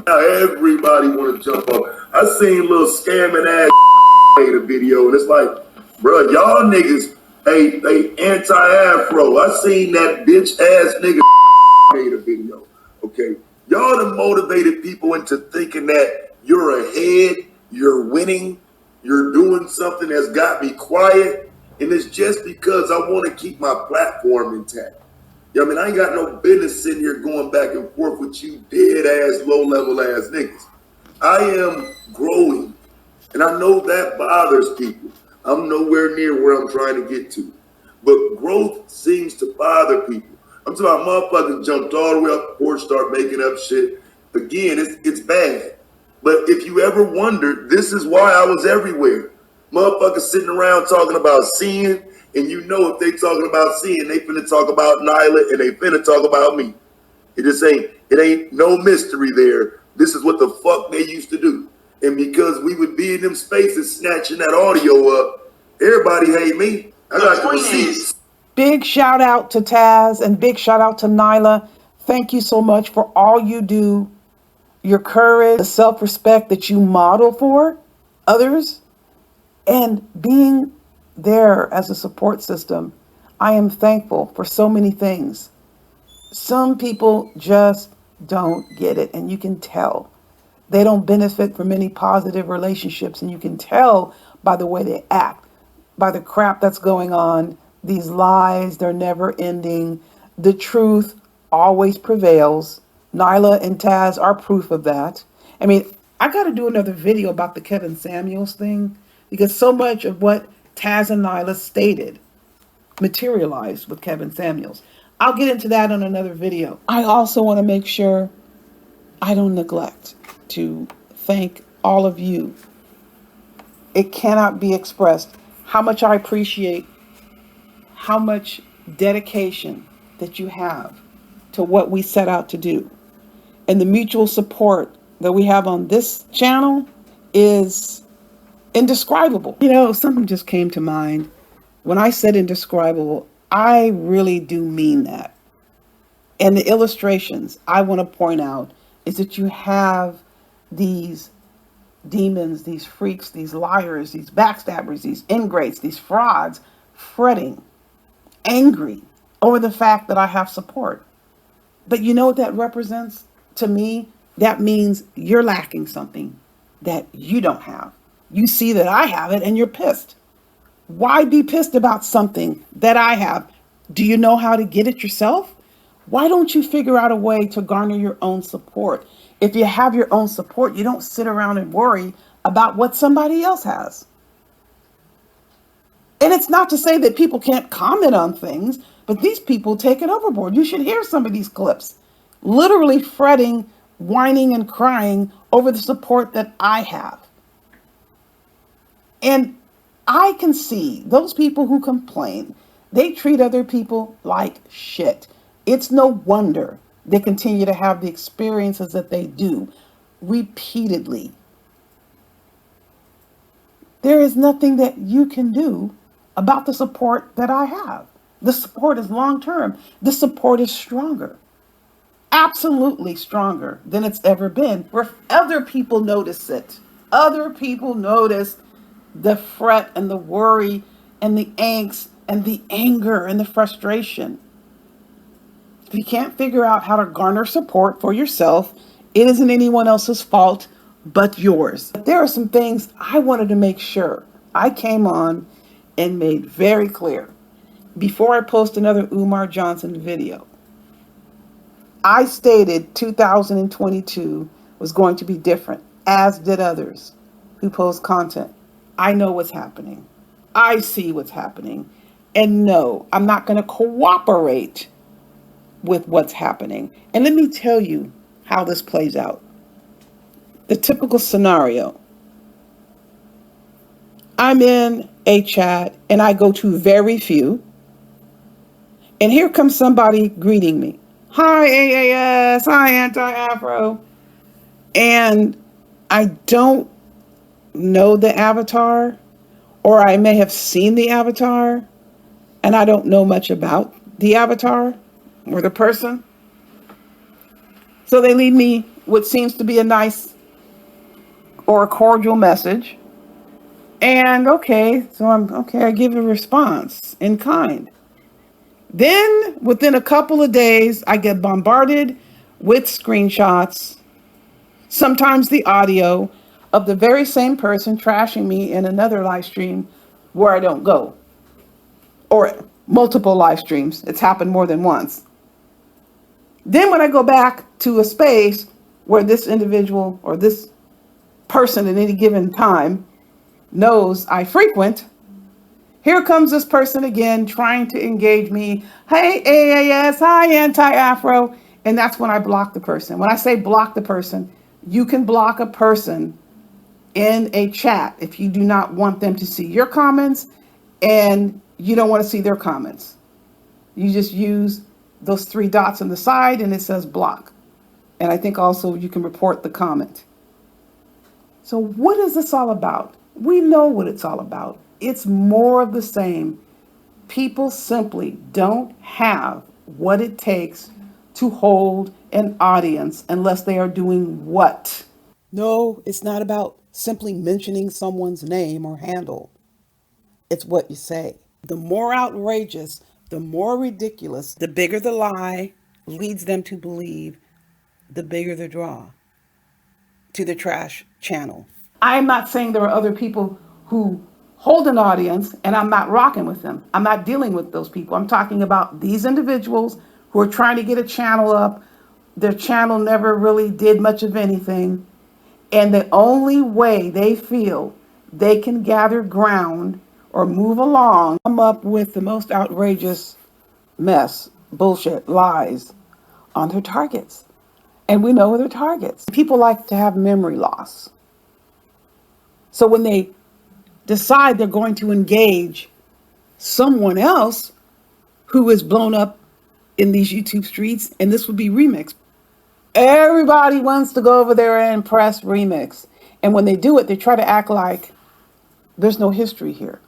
Now everybody want to jump up. I seen little scamming ass made a video, and it's like, bro, y'all niggas, they anti-afro. I seen that bitch ass nigga made a video. Okay, y'all done motivated people into thinking that you're ahead, you're winning, you're doing something that's got me quiet, and it's just because I want to keep my platform intact. I mean, I ain't got no business sitting here going back and forth with you dead ass, low level ass niggas. I am growing, and I know that bothers people. I'm nowhere near where I'm trying to get to, but growth seems to bother people. I'm talking about motherfuckers jumped all the way up the porch, start making up shit. Again, it's bad. But if you ever wondered, this is why I was everywhere. Motherfuckers sitting around talking about seeing, and you know if they talking about seeing, they finna talk about Nyla and they finna talk about me. It ain't no mystery there. This is what the fuck they used to do. And because we would be in them spaces snatching that audio up, everybody hate me. I got the receipts. Big shout out to Taz and big shout out to Nyla. Thank you so much for all you do, your courage, the self-respect that you model for others, and being there as a support system. I am thankful for so many things. Some people just don't get it, and you can tell. They don't benefit from any positive relationships, and you can tell by the way they act, by the crap that's going on. These lies, they're never ending. The truth always prevails. Nyla and Taz are proof of that. I mean, I got to do another video about the Kevin Samuels thing, because so much of what Taz and Nyla stated materialized with Kevin Samuels. I'll get into that on another video. I also want to make sure I don't neglect to thank all of you. It cannot be expressed how much I appreciate how much dedication that you have to what we set out to do. And the mutual support that we have on this channel is indescribable. You know, something just came to mind. When I said indescribable, I really do mean that. And the illustrations I want to point out is that you have these demons, these freaks, these liars, these backstabbers, these ingrates, these frauds, fretting, angry over the fact that I have support. But you know what that represents to me? That means you're lacking something that you don't have. You see that I have it and you're pissed. Why be pissed about something that I have? Do you know how to get it yourself? Why don't you figure out a way to garner your own support? If you have your own support, you don't sit around and worry about what somebody else has. And it's not to say that people can't comment on things, but these people take it overboard. You should hear some of these clips. Literally fretting, whining, and crying over the support that I have. And I can see those people who complain, they treat other people like shit. It's no wonder they continue to have the experiences that they do repeatedly. There is nothing that you can do about the support that I have. The support is long-term. The support is stronger. Absolutely stronger than it's ever been. Where other people notice it. Other people notice the fret and the worry and the angst and the anger and the frustration. If you can't figure out how to garner support for yourself, it isn't anyone else's fault but yours. But there are some things I wanted to make sure I came on and made very clear before I post another Umar Johnson video. I stated 2022 was going to be different, as did others who post content. I know what's happening. I see what's happening. And no, I'm not going to cooperate with what's happening. And let me tell you how this plays out. The typical scenario. I'm in a chat and I go to very few. And here comes somebody greeting me. Hi AAS, hi Anti-Afro. And I don't know the avatar, or I may have seen the avatar and I don't know much about the avatar or the person. So they leave me what seems to be a nice or a cordial message. And okay, so I give a response in kind. Then within a couple of days, I get bombarded with screenshots, sometimes the audio of the very same person trashing me in another live stream where I don't go, or multiple live streams. It's happened more than once. Then when I go back to a space where this individual or this person at any given time knows I frequent, here comes this person again trying to engage me. Hey, AAS, hi, anti-Afro. And that's when I block the person. When I say block the person, you can block a person in a chat if you do not want them to see your comments and you don't want to see their comments. You just use those three dots on the side and it says block. And I think also you can report the comment. So what is this all about? We know what it's all about. It's more of the same. People simply don't have what it takes to hold an audience unless they are doing what? No, it's not about simply mentioning someone's name or handle. It's what you say. The more outrageous, the more ridiculous, the bigger the lie leads them to believe, the bigger the draw to the trash channel. I'm not saying there are other people who hold an audience and I'm not rocking with them. I'm not dealing with those people. I'm talking about these individuals who are trying to get a channel up. Their channel never really did much of anything. And the only way they feel they can gather ground or move along, come up with the most outrageous mess, bullshit, lies on their targets. And we know their targets. People like to have memory loss. So when they decide they're going to engage someone else who is blown up in these YouTube streets, and this would be Remix. Everybody wants to go over there and press Remix. And when they do it, they try to act like there's no history here.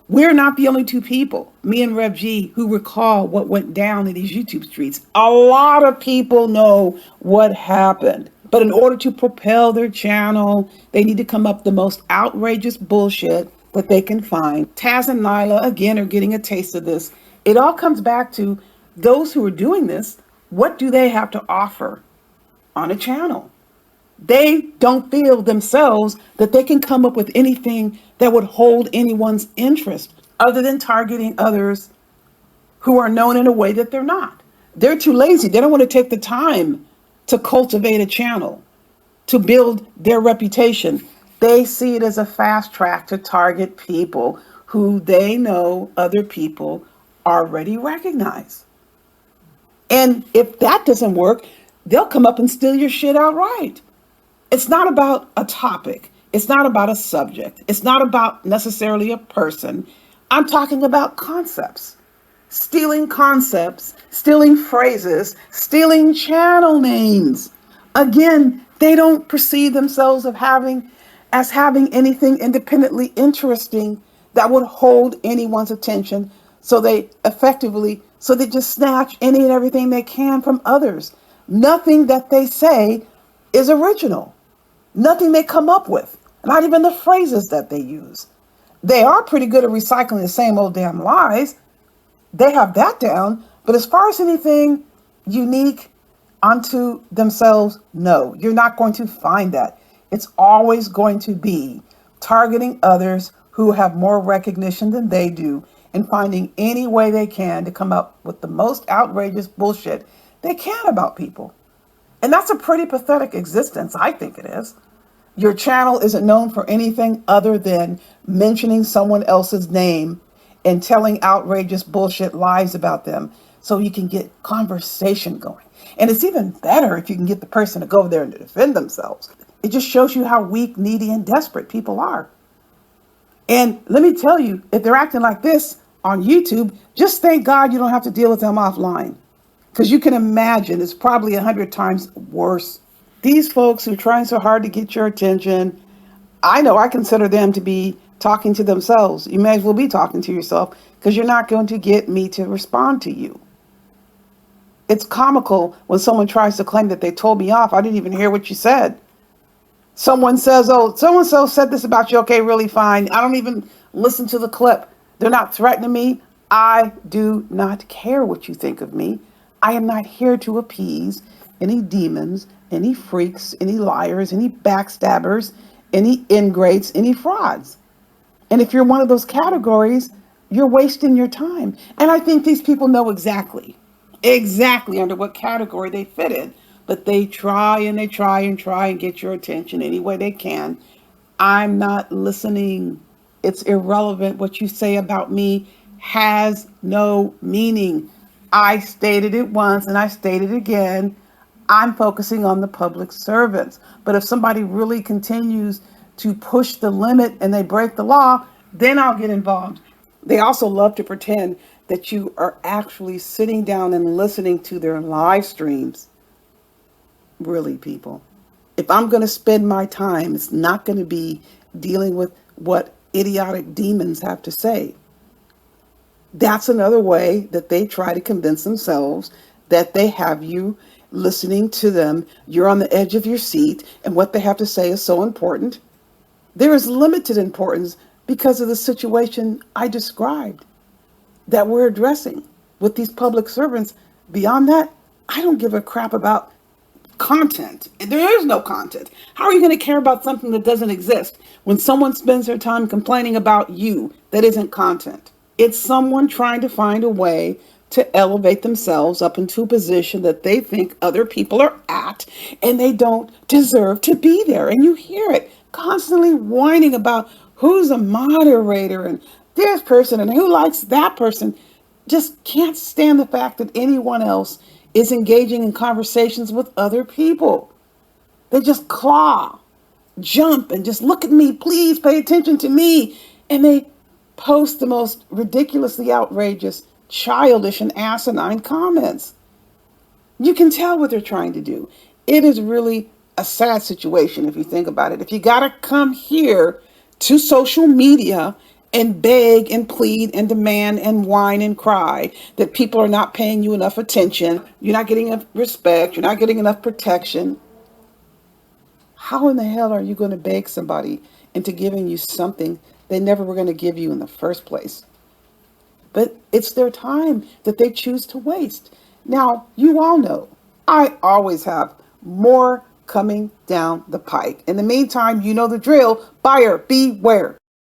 We're not the only two people, me and Rev G, who recall what went down in these YouTube streets. A lot of people know what happened. But in order to propel their channel, they need to come up the most outrageous bullshit that they can find. Taz and Nyla, again, are getting a taste of this. It all comes back to those who are doing this. What do they have to offer on a channel? They don't feel themselves that they can come up with anything that would hold anyone's interest other than targeting others who are known in a way that they're not. They're too lazy. They don't want to take the time to cultivate a channel, to build their reputation. They see it as a fast track to target people who they know other people already recognize. And if that doesn't work, they'll come up and steal your shit outright. It's not about a topic. It's not about a subject. It's not about necessarily a person. I'm talking about concepts. Stealing concepts, stealing phrases, stealing channel names. Again, they don't perceive themselves as having anything independently interesting that would hold anyone's attention. So they just snatch any and everything they can from others. Nothing that they say is original. Nothing they come up with, not even the phrases that they use. They are pretty good at recycling the same old damn lies. They have that down. But as far as anything unique unto themselves, no, you're not going to find that. It's always going to be targeting others who have more recognition than they do and finding any way they can to come up with the most outrageous bullshit they can about people. And that's a pretty pathetic existence, I think it is. Your channel isn't known for anything other than mentioning someone else's name and telling outrageous bullshit lies about them so you can get conversation going. And it's even better if you can get the person to go over there and defend themselves. It just shows you how weak, needy, and desperate people are. And let me tell you, if they're acting like this on YouTube, just thank God you don't have to deal with them offline. Because you can imagine it's probably 100 times worse. These folks who are trying so hard to get your attention, I know I consider them to be talking to themselves. You may as well be talking to yourself because you're not going to get me to respond to you. It's comical when someone tries to claim that they told me off. I didn't even hear what you said. Someone says, oh, so-and-so said this about you. Okay, really fine. I don't even listen to the clip. They're not threatening me. I do not care what you think of me. I am not here to appease any demons, any freaks, any liars, any backstabbers, any ingrates, any frauds. And if you're one of those categories, you're wasting your time. And I think these people know exactly under what category they fit in. But they try and they try and try and get your attention any way they can. I'm not listening. It's irrelevant. What you say about me has no meaning. I stated it once and I stated it again. I'm focusing on the public servants. But if somebody really continues to push the limit and they break the law, then I'll get involved. They also love to pretend that you are actually sitting down and listening to their live streams. Really, people, if I'm going to spend my time, it's not going to be dealing with what idiotic demons have to say. That's another way that they try to convince themselves that they have you listening to them. You're on the edge of your seat, and what they have to say is so important. There is limited importance because of the situation I described that we're addressing with these public servants. Beyond that, I don't give a crap about content. There is no content. How are you going to care about something that doesn't exist when someone spends their time complaining about you? That isn't content. It's someone trying to find a way to elevate themselves up into a position that they think other people are at, and they don't deserve to be there. And you hear it constantly whining about who's a moderator and this person and who likes that person. Just can't stand the fact that anyone else is engaging in conversations with other people. They just claw, jump, and just look at me, please pay attention to me. And they post the most ridiculously outrageous, childish, and asinine comments. You can tell what they're trying to do. It is really a sad situation if you think about it. If you got to come here to social media and beg and plead and demand and whine and cry that people are not paying you enough attention, you're not getting enough respect, you're not getting enough protection, how in the hell are you going to beg somebody into giving you something they never were going to give you in the first place? But it's their time that they choose to waste. Now, you all know, I always have more coming down the pike. In the meantime, you know the drill. Buyer beware.